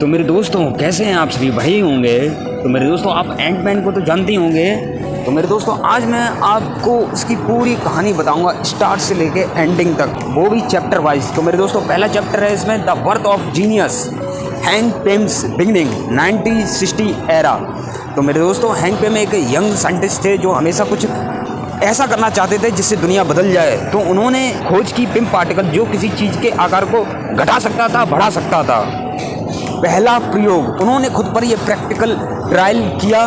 तो मेरे दोस्तों कैसे हैं आप सभी भाई होंगे। तो मेरे दोस्तों आप एंटमैन को तो जानते ही होंगे। तो मेरे दोस्तों आज मैं आपको उसकी पूरी कहानी बताऊंगा स्टार्ट से लेके एंडिंग तक, वो भी चैप्टर वाइज। तो मेरे दोस्तों पहला चैप्टर है इसमें the birth of genius, Hank Pym's beginning 1960 era. तो मेरे दोस्तों हैंक पेम एक यंग साइंटिस्ट थे जो हमेशा कुछ ऐसा करना चाहते थे जिससे दुनिया बदल जाए। तो उन्होंने खोज की पिम पार्टिकल जो किसी चीज़ के आकार को घटा सकता था, बढ़ा सकता था। पहला प्रयोग उन्होंने खुद पर ये प्रैक्टिकल ट्रायल किया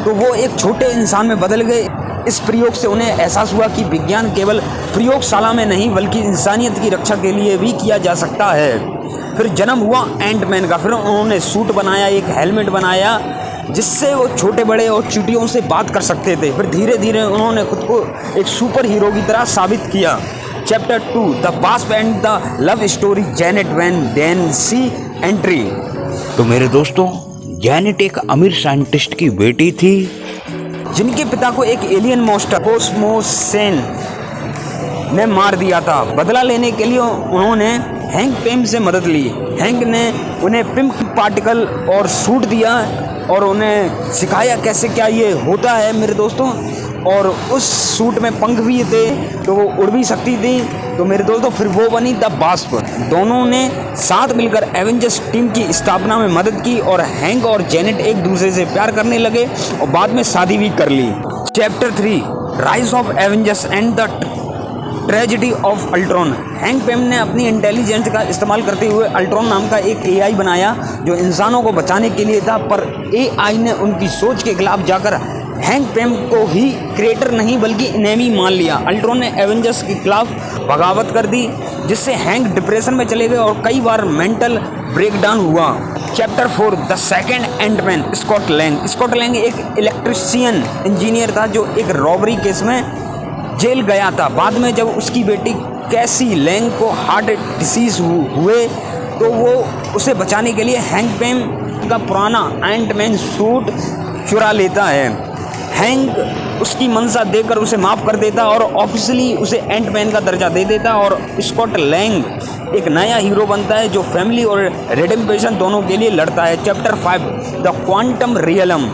तो वो एक छोटे इंसान में बदल गए। इस प्रयोग से उन्हें एहसास हुआ कि विज्ञान केवल प्रयोगशाला में नहीं बल्कि इंसानियत की रक्षा के लिए भी किया जा सकता है। फिर जन्म हुआ एंटमैन का। फिर उन्होंने सूट बनाया, एक हेलमेट बनाया जिससे वो छोटे बड़े और चींटियों से बात कर सकते थे। फिर धीरे धीरे उन्होंने खुद को एक सुपर हीरो की तरह साबित किया। Chapter 2 the wasp and the love story Janet van Dyne सी एंट्री। तो मेरे दोस्तों जेनेट एक अमीर साइंटिस्ट की बेटी थी जिनके पिता को एक एलियन मॉन्स्टर कोस्मोसेन ने मार दिया था। बदला लेने के लिए उन्होंने हैंक पेम से मदद ली। हैंक ने उन्हें पिम पार्टिकल और सूट दिया और उन्हें सिखाया कैसे क्या ये होता है मेरे दोस्तों। और उस सूट में पंख भी थे तो वो उड़ भी सकती थी। तो मेरे दोस्तों फिर वो बनी द वास्प। दोनों ने साथ मिलकर एवेंजर्स टीम की स्थापना में मदद की और हैंक और जेनेट एक दूसरे से प्यार करने लगे और बाद में शादी भी कर ली। Chapter 3 rise of Avengers and the tragedy of Ultron. Hank Pym ने अपनी इंटेलिजेंस का इस्तेमाल करते हुए अल्ट्रॉन नाम का एक एआई बनाया जो इंसानों को बचाने के लिए था, पर एआई ने उनकी सोच के खिलाफ जाकर हैंक पेम को ही क्रिएटर नहीं बल्कि इनेमी मान लिया। अल्ट्रॉन ने एवेंजर्स के खिलाफ बगावत कर दी जिससे हैंक डिप्रेशन में चले गए और कई बार मेंटल ब्रेकडाउन हुआ। Chapter 4 the second Ant-Man Scott Lang. Scott Lang एक इलेक्ट्रिशियन इंजीनियर था जो एक रॉबरी केस में जेल गया था। बाद में जब उसकी बेटी कैसी लैंग को हार्ट डिसीज हुए तो वो उसे बचाने के लिए हैंक पेम का पुराना एंटमैन सूट चुरा लेता है। हैंक उसकी मंशा देकर उसे माफ़ कर देता और ऑफिशियली उसे एंटमैन का दर्जा दे देता और स्कॉट लैंग एक नया हीरो बनता है जो फैमिली और रिडेम्पशन दोनों के लिए लड़ता है। Chapter 5 the quantum realm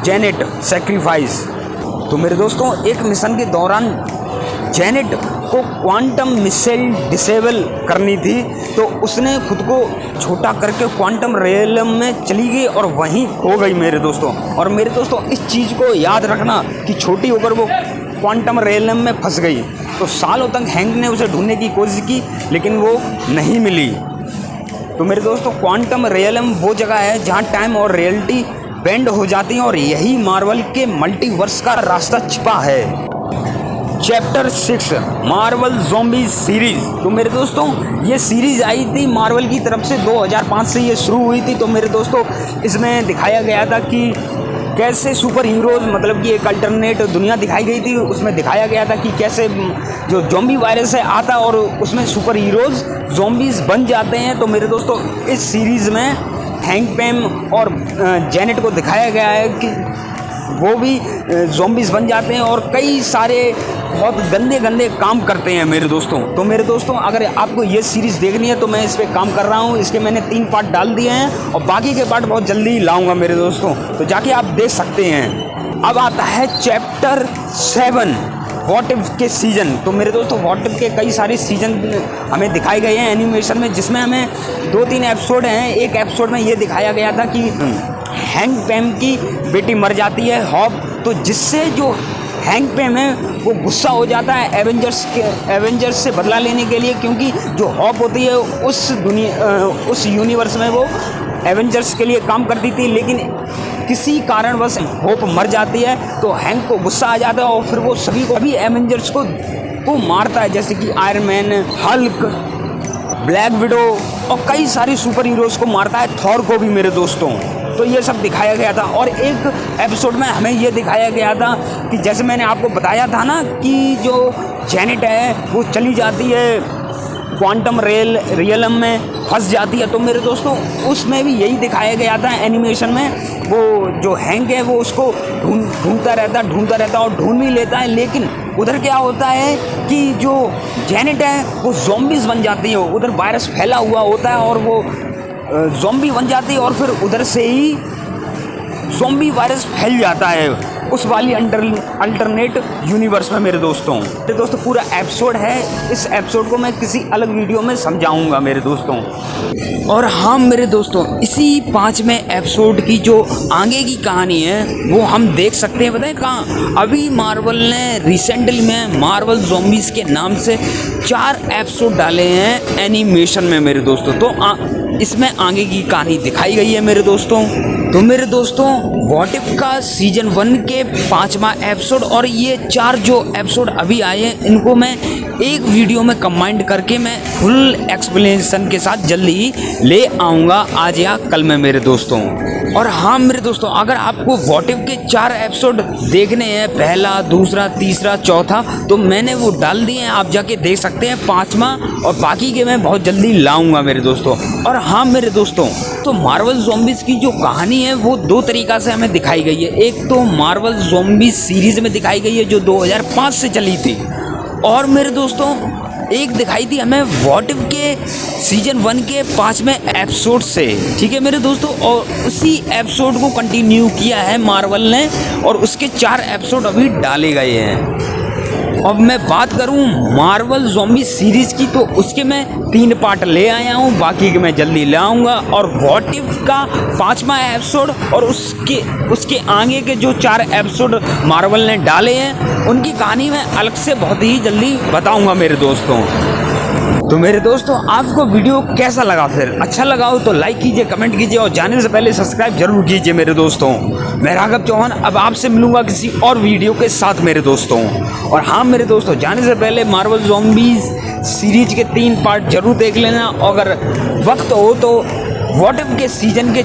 Janet sacrifice. तो मेरे दोस्तों एक मिशन के दौरान जेनेट को क्वांटम मिसाइल डिसेबल करनी थी तो उसने खुद को छोटा करके क्वांटम रियलम में चली गई और वहीं खो गई मेरे दोस्तों। और मेरे दोस्तों इस चीज़ को याद रखना कि छोटी होकर वो क्वांटम रियलम में फंस गई। तो सालों तक हैंक ने उसे ढूंढने की कोशिश की लेकिन वो नहीं मिली। तो मेरे दोस्तों क्वांटम रियलम वो जगह है जहाँ टाइम और रियलिटी बेंड हो जाती हैं और यही मार्वल के मल्टीवर्स का रास्ता छिपा है। Chapter 6 Marvel zombie series. तो मेरे दोस्तों ये सीरीज़ आई थी मार्वल की तरफ से 2005 से ये शुरू हुई थी। तो मेरे दोस्तों इसमें दिखाया गया था कि कैसे सुपर हीरोज़ मतलब कि एक अल्टरनेट दुनिया दिखाई गई थी। उसमें दिखाया गया था कि कैसे जो ज़ॉम्बी वायरस है आता और उसमें सुपर हीरोज़ ज़ॉम्बीज़ बन जाते हैं। तो मेरे दोस्तों इस सीरीज़ में हैंक पेम और जेनेट को दिखाया गया है कि वो भी ज़ॉम्बीज़ बन जाते हैं और कई सारे बहुत गंदे गंदे काम करते हैं मेरे दोस्तों। तो मेरे दोस्तों अगर आपको ये सीरीज़ देखनी है तो मैं इस पर काम कर रहा हूँ। इसके मैंने 3 पार्ट डाल दिए हैं और बाकी के पार्ट बहुत जल्दी लाऊंगा मेरे दोस्तों, तो जाके आप देख सकते हैं। अब आता है चैप्टर 7 व्हाट इफ के सीज़न। तो मेरे दोस्तों व्हाट इफ के कई सारे सीज़न हमें दिखाए गए हैं एनिमेशन में, जिसमें हमें 2-3 एपिसोड हैं। एक एपिसोड में ये दिखाया गया था कि हैंक पेम की बेटी मर जाती है हॉप, तो जिससे जो हैंक पेम है वो गुस्सा हो जाता है एवेंजर्स से बदला लेने के लिए, क्योंकि जो हॉप होती है उस यूनिवर्स में वो एवेंजर्स के लिए काम करती थी, लेकिन किसी कारणवश होप मर जाती है। तो हैंक को गुस्सा आ जाता है और फिर वो सभी एवेंजर्स को मारता है, जैसे कि iron man, Hulk, black window और कई सारे सुपर हीरोज़ को मारता है, थॉर को भी मेरे दोस्तों। तो ये सब दिखाया गया था। और एक एपिसोड में हमें ये दिखाया गया था कि जैसे मैंने आपको बताया था ना कि जो जेनेट है वो चली जाती है क्वांटम रियलम में फंस जाती है। तो मेरे दोस्तों उसमें भी यही दिखाया गया था एनिमेशन में। वो जो हैंक है वो उसको ढूंढता रहता और ढूंढ भी लेता है, लेकिन उधर क्या होता है कि जो जेनेट है वो ज़ॉम्बीज़ बन जाती है। उधर वायरस फैला हुआ होता है और वो ज़ॉम्बी बन जाती है और फिर उधर से ही ज़ॉम्बी वायरस फैल जाता है उस वाली अल्टरनेट यूनिवर्स में मेरे दोस्तों। पूरा एपिसोड है, इस एपिसोड को मैं किसी अलग वीडियो में समझाऊंगा मेरे दोस्तों। और हाँ मेरे दोस्तों, इसी 5वें एपिसोड की जो आगे की कहानी है वो हम देख सकते हैं, बताएं कहाँ। अभी मार्वल ने रिसेंटली में मार्वल ज़ॉम्बीज़ के नाम से 4 एपिसोड डाले हैं एनिमेशन में मेरे दोस्तों। तो इसमें आगे की कहानी दिखाई गई है मेरे दोस्तों। तो मेरे दोस्तों, व्हाट इफ का सीजन 1 के 5वां एपिसोड और ये 4 जो एपिसोड अभी आए हैं इनको मैं एक वीडियो में कंबाइंड करके मैं फुल एक्सप्लेनेशन के साथ जल्दी ही ले आऊँगा आज या कल में मेरे दोस्तों। और हाँ मेरे दोस्तों, अगर आपको व्हाट इफ के 4 एपिसोड देखने हैं, पहला, दूसरा, तीसरा, चौथा, तो मैंने वो डाल दिए हैं, आप जाके देख सकते हैं 5वां, और बाकी के मैं बहुत जल्दी लाऊंगा मेरे दोस्तों। और हाँ मेरे दोस्तों, तो मार्वल ज़ॉम्बीज़ की जो कहानी है वो 2 तरीक़ा से हमें दिखाई गई है। एक तो मार्वल ज़ॉम्बीज़ सीरीज़ में दिखाई गई है जो 2005 से चली थी, और मेरे दोस्तों एक दिखाई थी हमें व्हाट इफ के सीजन 1 के 5वें एपिसोड से, ठीक है मेरे दोस्तों। और उसी एपिसोड को कंटिन्यू किया है मार्वल ने और उसके 4 एपिसोड अभी डाले गए हैं। अब मैं बात करूं मार्वल ज़ॉम्बी सीरीज़ की, तो उसके मैं 3 पार्ट ले आया हूं, बाकी के मैं जल्दी ले आऊँगा। और व्हाट इफ का 5वां एपिसोड और उसके आगे के जो 4 एपिसोड मार्वल ने डाले हैं उनकी कहानी मैं अलग से बहुत ही जल्दी बताऊंगा मेरे दोस्तों। तो मेरे दोस्तों, आपको वीडियो कैसा लगा? फिर अच्छा लगा हो तो लाइक कीजिए, कमेंट कीजिए और जाने से पहले सब्सक्राइब जरूर कीजिए मेरे दोस्तों। मैं राघव चौहान अब आपसे मिलूंगा किसी और वीडियो के साथ मेरे दोस्तों। और हाँ मेरे दोस्तों, जाने से पहले मार्वल ज़ॉम्बीज़ सीरीज के 3 पार्ट जरूर देख लेना। अगर वक्त हो तो व्हाट इफ के सीजन के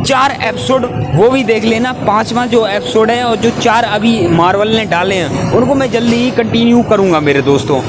4 एपिसोड वो भी देख लेना। 5वां जो एपिसोड है और जो 4 अभी मार्वल ने डाले हैं उनको मैं जल्दी ही कंटिन्यू करूँगा मेरे दोस्तों।